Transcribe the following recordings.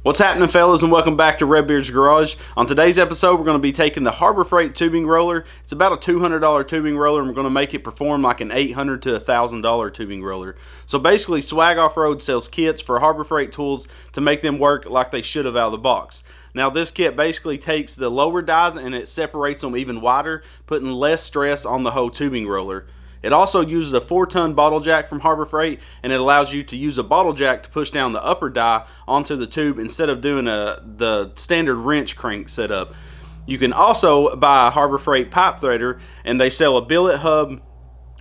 What's happening, fellas, and welcome back to Redbeard's Garage. On today's episode, we're going to be taking the Harbor Freight tubing roller. It's about a $200 tubing roller, and we're going to make it perform like an $800 to $1,000 tubing roller. So basically, Swag Off-Road sells kits for Harbor Freight tools to make them work like they should have out of the box. Now, this kit basically takes the lower dies and it separates them even wider, putting less stress on the whole tubing roller. It also uses a 4-ton bottle jack from Harbor Freight, and it allows you to use a bottle jack to push down the upper die onto the tube instead of doing the standard wrench crank setup. You can also buy a Harbor Freight pipe threader, and they sell a billet hub,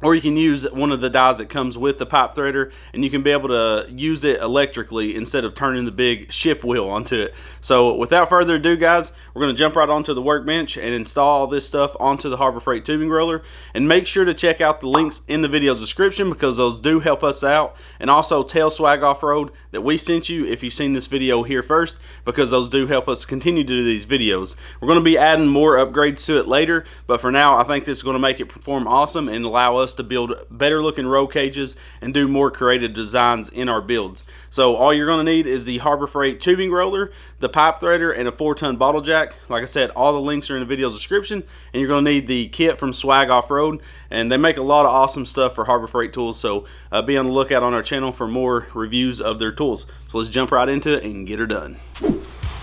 or you can use one of the dies that comes with the pipe threader, and you can be able to use it electrically instead of turning the big ship wheel onto it. So without further ado, guys, we're going to jump right onto the workbench and install all this stuff onto the Harbor Freight tubing roller. And make sure to check out the links in the video description, because those do help us out. And also tell Swag Off-Road that we sent you if you've seen this video here first, because those do help us continue to do these videos. We're going to be adding more upgrades to it later, but for now I think this is going to make it perform awesome and allow us to build better looking roll cages and do more creative designs in our builds. So all you're going to need is the Harbor Freight tubing roller, the pipe threader, and a 4-ton bottle jack. Like I said, all the links are in the video description, and you're going to need the kit from Swag Off-Road, and they make a lot of awesome stuff for Harbor Freight tools, so be on the lookout on our channel for more reviews of their tools. So let's jump right into it and get her done.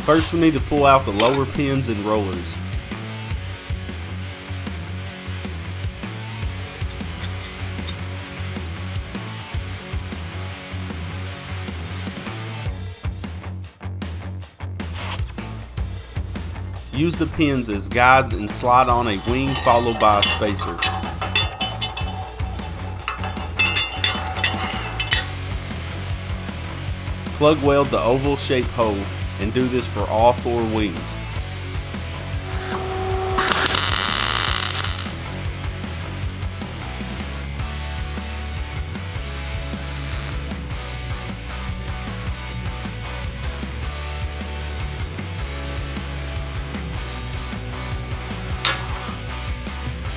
First, we need to pull out the lower pins and rollers. Use the pins as guides and slide on a wing followed by a spacer. Plug weld the oval shaped hole and do this for all 4 wings.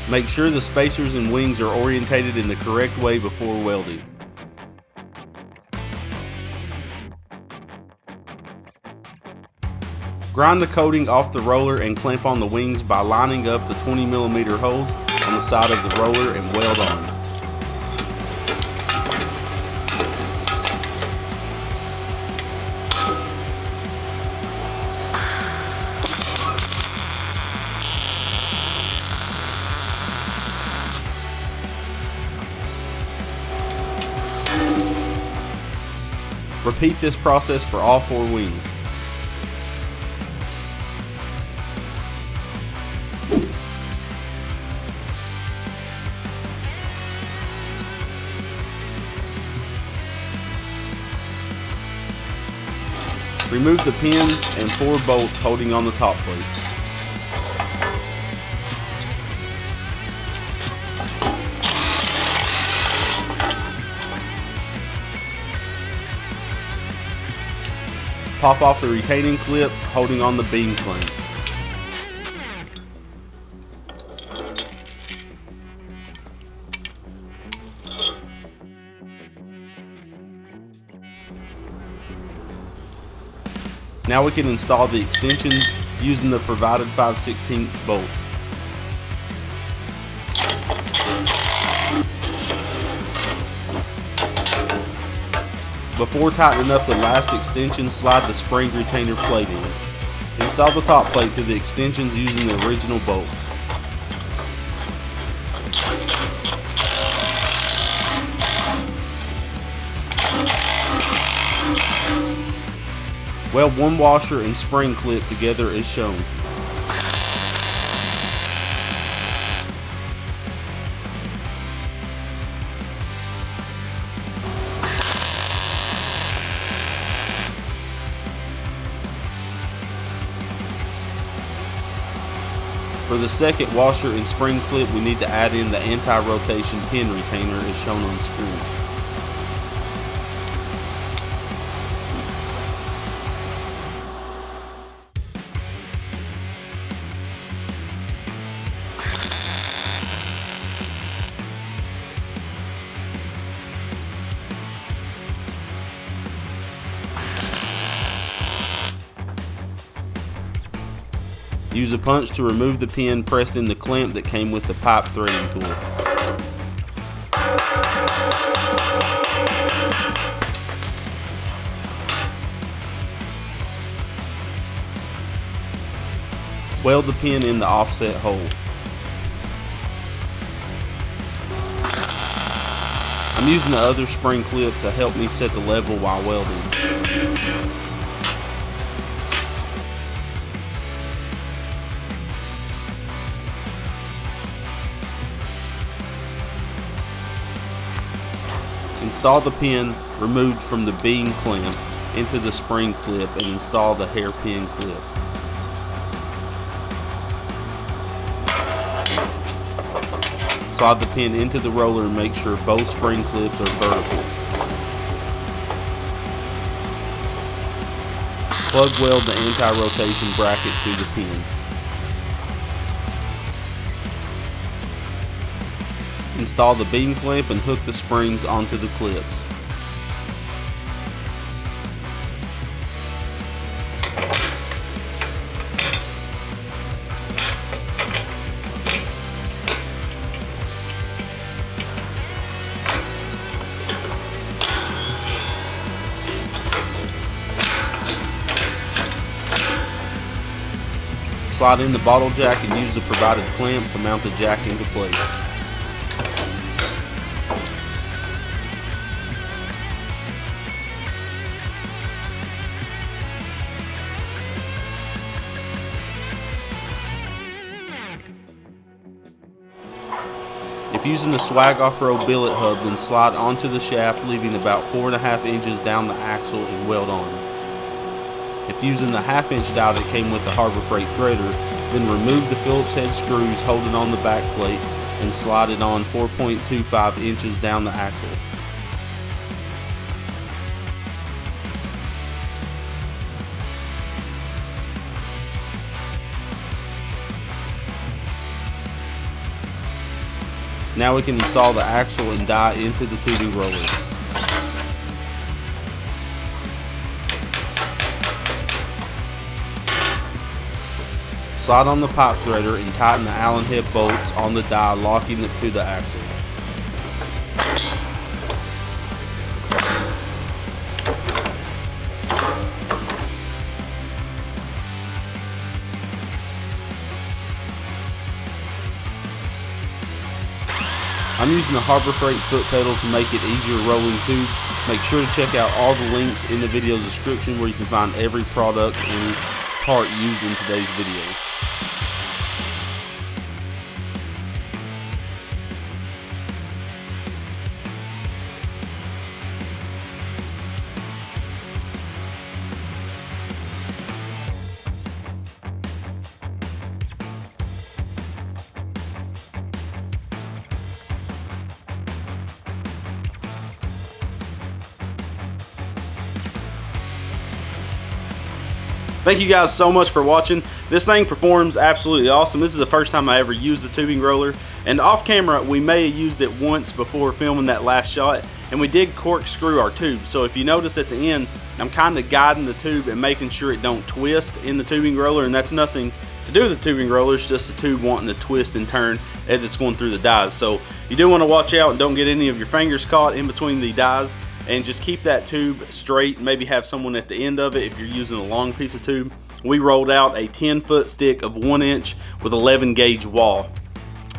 Make sure the spacers and wings are orientated in the correct way before welding. Grind the coating off the roller and clamp on the wings by lining up the 20mm holes on the side of the roller and weld on. Repeat this process for all 4 wings. Remove the pin and 4 bolts holding on the top plate. Pop off the retaining clip holding on the beam clamp. Now we can install the extensions using the provided 5/16 bolts. Before tightening up the last extension, slide the spring retainer plate in. Install the top plate to the extensions using the original bolts. Weld 1 washer and spring clip together as shown. For the second washer and spring clip, we need to add in the anti-rotation pin retainer as shown on the screen. Use a punch to remove the pin pressed in the clamp that came with the pipe threading tool. Weld the pin in the offset hole. I'm using the other spring clip to help me set the level while welding. Install the pin removed from the bean clamp into the spring clip and install the hairpin clip. Slide the pin into the roller and make sure both spring clips are vertical. Plug weld the anti-rotation bracket to the pin. Install the bean clamp and hook the springs onto the clips. Slide in the bottle jack and use the provided clamp to mount the jack into place. If using a swag off-road billet hub, then slide onto the shaft, leaving about 4.5 inches down the axle and weld on. If using the 1/2 inch die that came with the Harbor Freight threader, then remove the Phillips head screws holding on the back plate and slide it on 4.25 inches down the axle. Now we can install the axle and die into the tubing roller. Slide on the pipe threader and tighten the Allen head bolts on the die, locking it to the axle. I'm using the Harbor Freight foot pedal to make it easier rolling tube. Make sure to check out all the links in the video description where you can find every product and part used in today's video. Thank you guys so much for watching. This thing performs absolutely awesome. This is the first time I ever used the tubing roller, and off camera we may have used it once before filming that last shot, and we did corkscrew our tube. So if you notice at the end, I'm kind of guiding the tube and making sure it don't twist in the tubing roller, and that's nothing to do with the tubing roller. It's just the tube wanting to twist and turn as it's going through the dies. So you do want to watch out and don't get any of your fingers caught in between the dies, and just keep that tube straight. Maybe have someone at the end of it if you're using a long piece of tube. We rolled out a 10-foot stick of 1 inch with 11 gauge wall,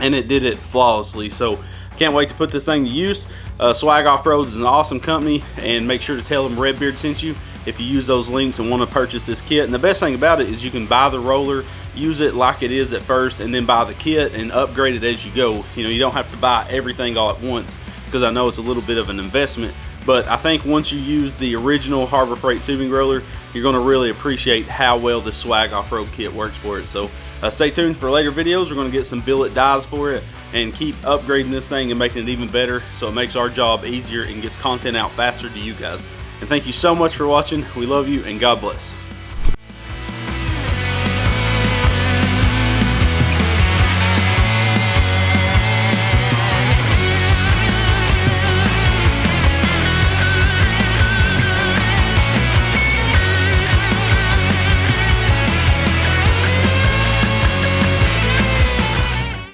and it did it flawlessly. So can't wait to put this thing to use. Swag Off-Roads is an awesome company, and make sure to tell them Redbeard sent you if you use those links and want to purchase this kit. And the best thing about it is you can buy the roller, use it like it is at first, and then buy the kit and upgrade it as you go. You know, you don't have to buy everything all at once, because I know it's a little bit of an investment. But I think once you use the original Harbor Freight tubing roller, you're going to really appreciate how well this Swag Off-Road kit works for it. So stay tuned for later videos. We're going to get some billet dies for it and keep upgrading this thing and making it even better, so it makes our job easier and gets content out faster to you guys. And thank you so much for watching. We love you, and God bless.